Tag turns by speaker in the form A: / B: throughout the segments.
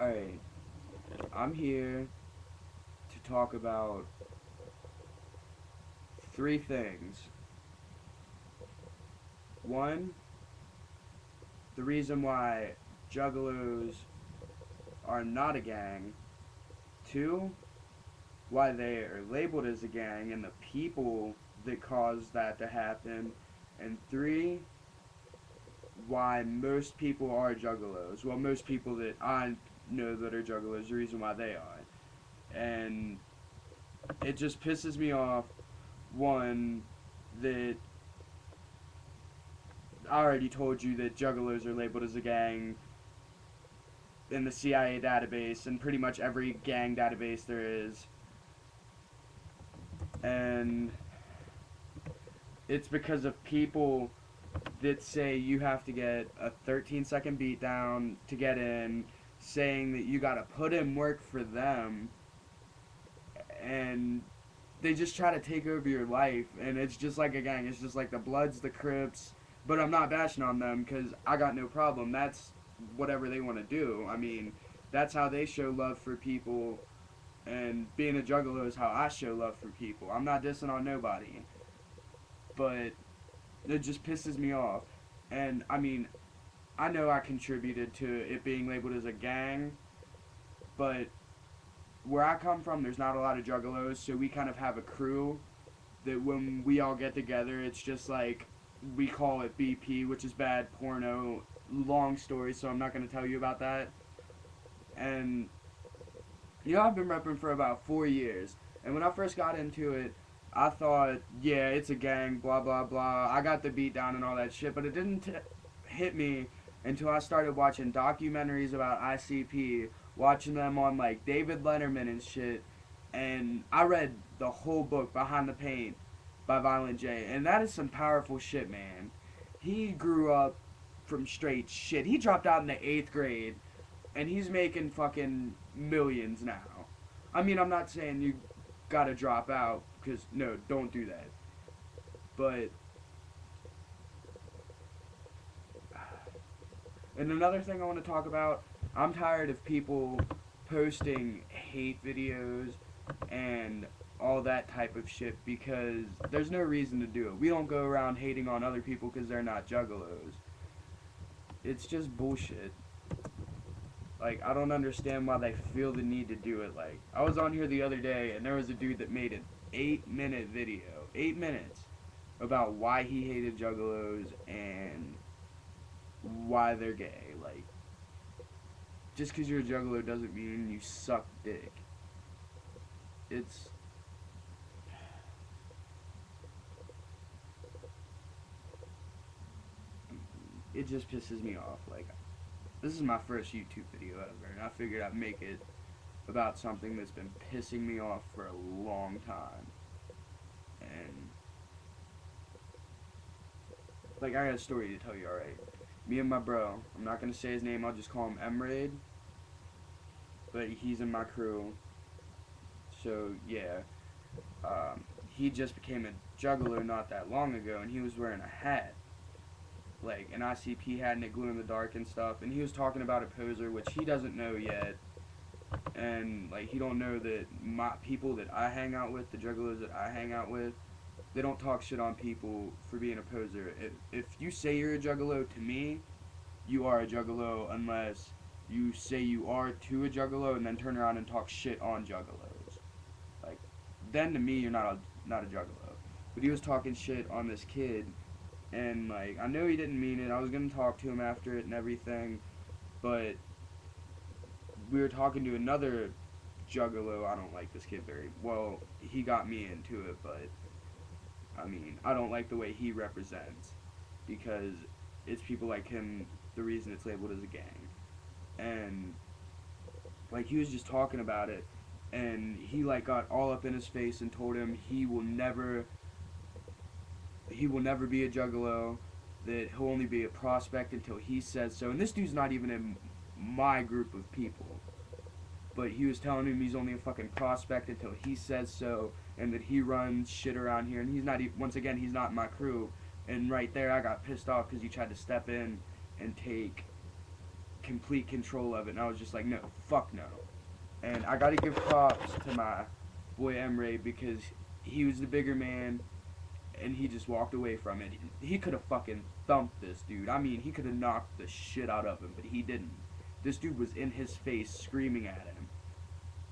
A: Alright, I'm here to talk about three things. One, the reason why juggalos are not a gang. Two, why they are labeled as a gang and the people that caused that to happen. And three, why most people are juggalos. Well, most people that I know that are juggalos, the reason why they are. And it just pisses me off, one, that I already told you that juggalos are labeled as a gang in the CIA database and pretty much every gang database there is. And it's because of people that say you have to get a 13-second beatdown to get in, saying that you gotta put in work for them, and they just try to take over your life. And it's just like a gang. It's just like the Bloods, the Crips. But I'm not bashing on them because I got no problem. That's whatever they want to do. I mean, that's how they show love for people. And being a juggalo is how I show love for people. I'm not dissing on nobody. But it just pisses me off. And I mean, I know I contributed to it being labeled as a gang, but where I come from, there's not a lot of juggalos, so we kind of have a crew that when we all get together, it's just like we call it BP, which is bad porno. Long story, so I'm not going to tell you about that. And I've been repping for about 4 years, and when I first got into it, I thought, yeah, it's a gang, blah blah blah. I got the beat down and all that shit, but it didn't hit me until I started watching documentaries about ICP, watching them on like David Letterman and shit, and I read the whole book Behind the Paint by Violent J, and that is some powerful shit, man. He grew up from straight shit. He dropped out in the 8th grade, and he's making fucking millions now. I mean, I'm not saying you gotta drop out, because no, don't do that. But, and another thing I want to talk about, I'm tired of people posting hate videos and all that type of shit because there's no reason to do it. We don't go around hating on other people because they're not juggalos. It's just bullshit. Like, I don't understand why they feel the need to do it. Like, I was on here the other day and there was a dude that made an 8-minute video, 8 minutes, about why he hated juggalos and why they're gay. Like, just because you're a juggalo doesn't mean you suck dick. It's it just pisses me off. Like, this is my first YouTube video ever, and I figured I'd make it about something that's been pissing me off for a long time. And like, I got a story to tell you. All right, me and my bro. I'm not gonna say his name. I'll just call him Emraid. But he's in my crew. So yeah, he just became a juggalo not that long ago, and he was wearing a hat, like an ICP hat, and it glue in the dark and stuff. And he was talking about a poser, which he doesn't know yet. And like, he don't know that my people that I hang out with, the juggalos that I hang out with, they don't talk shit on people for being a poser. If you say you're a juggalo to me, you are a juggalo unless you say you are to a juggalo and then turn around and talk shit on juggalos. Like, then to me you're not a juggalo. But he was talking shit on this kid, and like, I know he didn't mean it. I was gonna talk to him after it and everything, but we were talking to another juggalo. I don't like this kid very well. He got me into it, but I mean, I don't like the way he represents because it's people like him the reason it's labeled as a gang. And like, he was just talking about it, and he like got all up in his face and told him he will never be a juggalo, that he'll only be a prospect until he says so. And this dude's not even in my group of people, but he was telling him he's only a fucking prospect until he says so, and that he runs shit around here, and he's not even, once again, he's not in my crew. And right there I got pissed off because he tried to step in and take complete control of it, and I was just like, no, fuck no. And I gotta give props to my boy Emre, because he was the bigger man, and he just walked away from it. He could have fucking thumped this dude. I mean, he could have knocked the shit out of him, but he didn't. This dude was in his face screaming at him,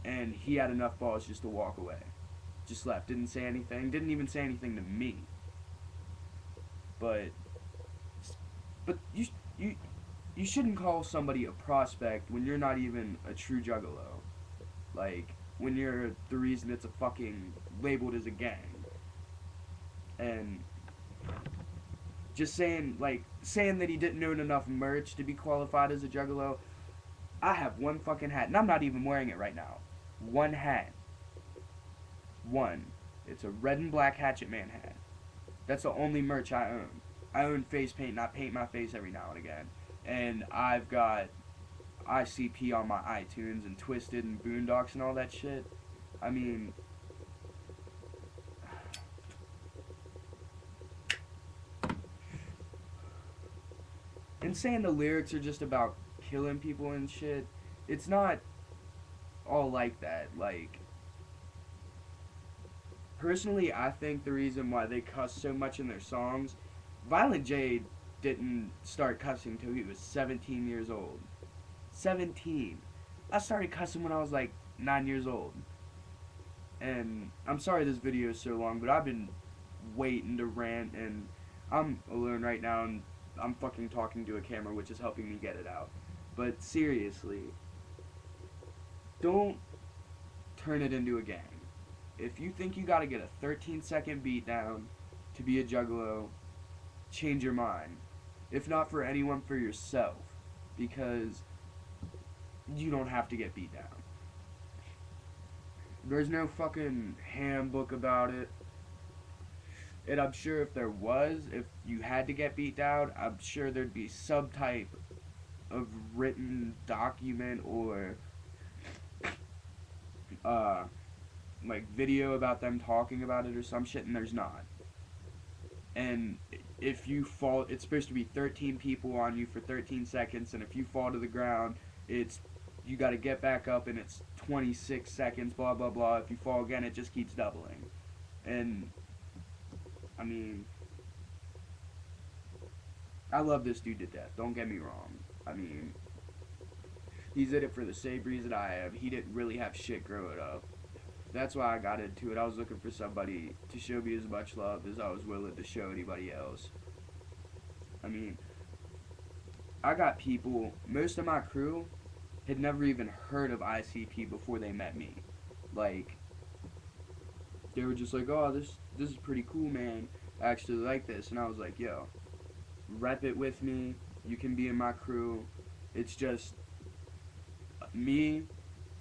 A: and he had enough balls just to walk away. Just left. Didn't say anything. Didn't even say anything to me. But you shouldn't call somebody a prospect when you're not even a true juggalo. Like, when you're the reason it's a fucking labeled as a gang. And just saying that he didn't own enough merch to be qualified as a juggalo. I have one fucking hat, and I'm not even wearing it right now. One hat. One. It's a red and black Hatchet Man hat. That's the only merch I own. I own face paint, and I paint my face every now and again. And I've got ICP on my iTunes and Twisted and Boondocks and all that shit. I mean, and saying the lyrics are just about killing people and shit, it's not all like that. Like, personally, I think the reason why they cuss so much in their songs, Violent J didn't start cussing till he was 17 years old. 17. I started cussing when I was like 9 years old. And I'm sorry this video is so long, but I've been waiting to rant, and I'm alone right now, and I'm fucking talking to a camera, which is helping me get it out. But seriously, don't turn it into a gang. If you think you gotta get a 13-second beat down to be a juggalo, change your mind. If not for anyone, for yourself. Because you don't have to get beat down. There's no fucking handbook about it. And I'm sure if there was, if you had to get beat down, I'm sure there'd be some type of written document or like video about them talking about it or some shit, and there's not. And if you fall, it's supposed to be 13 people on you for 13 seconds, and if you fall to the ground, it's, you gotta get back up, and it's 26 seconds, blah blah blah. If you fall again, it just keeps doubling. And I mean, I love this dude to death, don't get me wrong. I mean, he's in it for the same reason I am. He didn't really have shit growing up. That's why I got into it. I was looking for somebody to show me as much love as I was willing to show anybody else. I mean, I got people, most of my crew had never even heard of ICP before they met me. Like, they were just like, oh, this is pretty cool, man. I actually like this. And I was like, yo, rep it with me. You can be in my crew. It's just me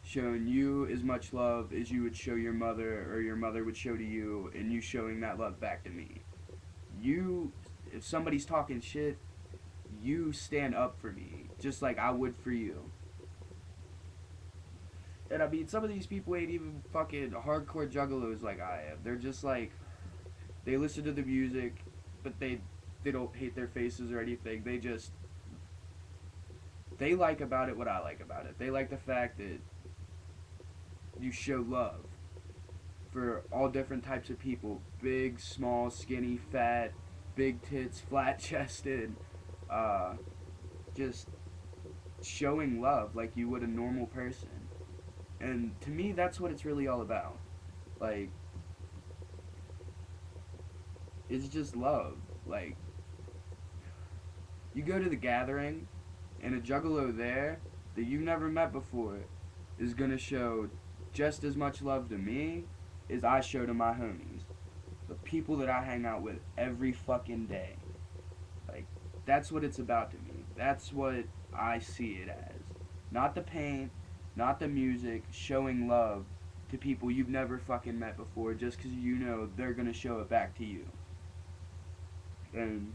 A: showing you as much love as you would show your mother, or your mother would show to you, and you showing that love back to me. You, if somebody's talking shit, you stand up for me, just like I would for you. And I mean, some of these people ain't even fucking hardcore juggalos like I am. They're just like, they listen to the music, but they don't hate their faces or anything. They like about it what I like about it. They like the fact that you show love for all different types of people. Big, small, skinny, fat, big tits, flat chested. Just showing love like you would a normal person. And to me, that's what it's really all about. Like, it's just love. Like, you go to the gathering, and a juggalo there that you've never met before is gonna show just as much love to me as I show to my homies. The people that I hang out with every fucking day. Like, that's what it's about to me. That's what I see it as. Not the paint, not the music, showing love to people you've never fucking met before just because you know they're gonna show it back to you. And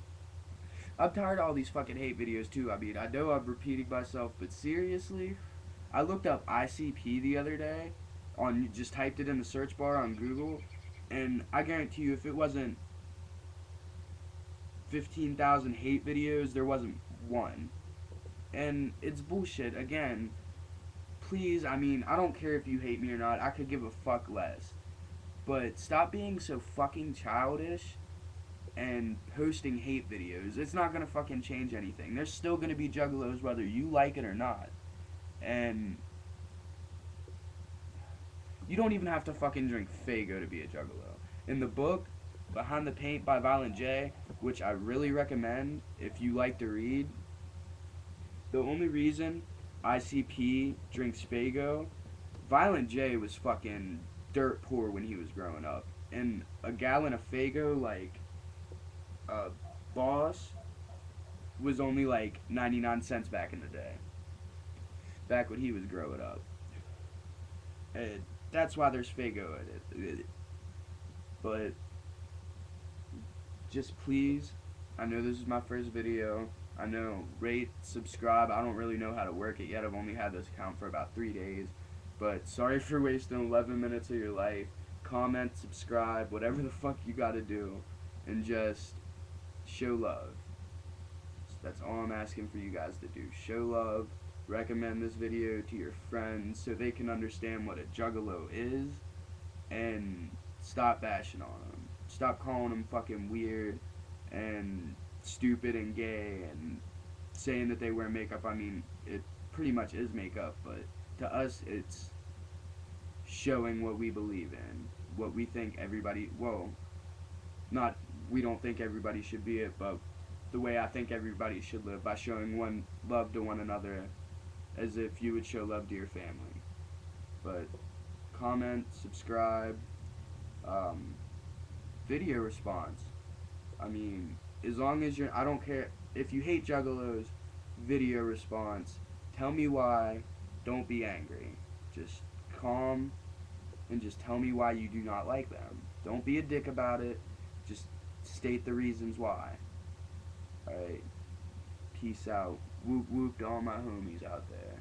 A: I'm tired of all these fucking hate videos too. I mean, I know I'm repeating myself, but seriously, I looked up ICP the other day, just typed it in the search bar on Google, and I guarantee you if it wasn't 15,000 hate videos, there wasn't one. And it's bullshit. Again, please, I mean, I don't care if you hate me or not. I could give a fuck less. But stop being so fucking childish and posting hate videos. It's not gonna fucking change anything. There's still gonna be juggalos whether you like it or not. And you don't even have to fucking drink Faygo to be a juggalo. In the book, Behind the Paint by Violent J, which I really recommend if you like to read, the only reason ICP drinks Faygo, Violent J was fucking dirt poor when he was growing up. And a gallon of Faygo, like, a boss, was only like 99 cents back in the day. Back when he was growing up. And that's why there's Faygo in it. But just please, I know this is my first video. I know, rate, subscribe. I don't really know how to work it yet. I've only had this account for about 3 days. But sorry for wasting 11 minutes of your life. Comment, subscribe, whatever the fuck you gotta do. And just show love. That's all I'm asking for you guys to do. Show love. Recommend this video to your friends so they can understand what a juggalo is. And stop bashing on them. Stop calling them fucking weird and stupid and gay and saying that they wear makeup. I mean, it pretty much is makeup, but to us it's showing what we believe in, what we think everybody, well, not, we don't think everybody should be it, but the way I think everybody should live, by showing one love to one another as if you would show love to your family. But comment, subscribe, video response. I mean, as long as you're, I don't care if you hate juggalos, video response. Tell me why. Don't be angry. Just calm and just tell me why you do not like them. Don't be a dick about it. Just state the reasons why. Alright. Peace out. Whoop whoop to all my homies out there.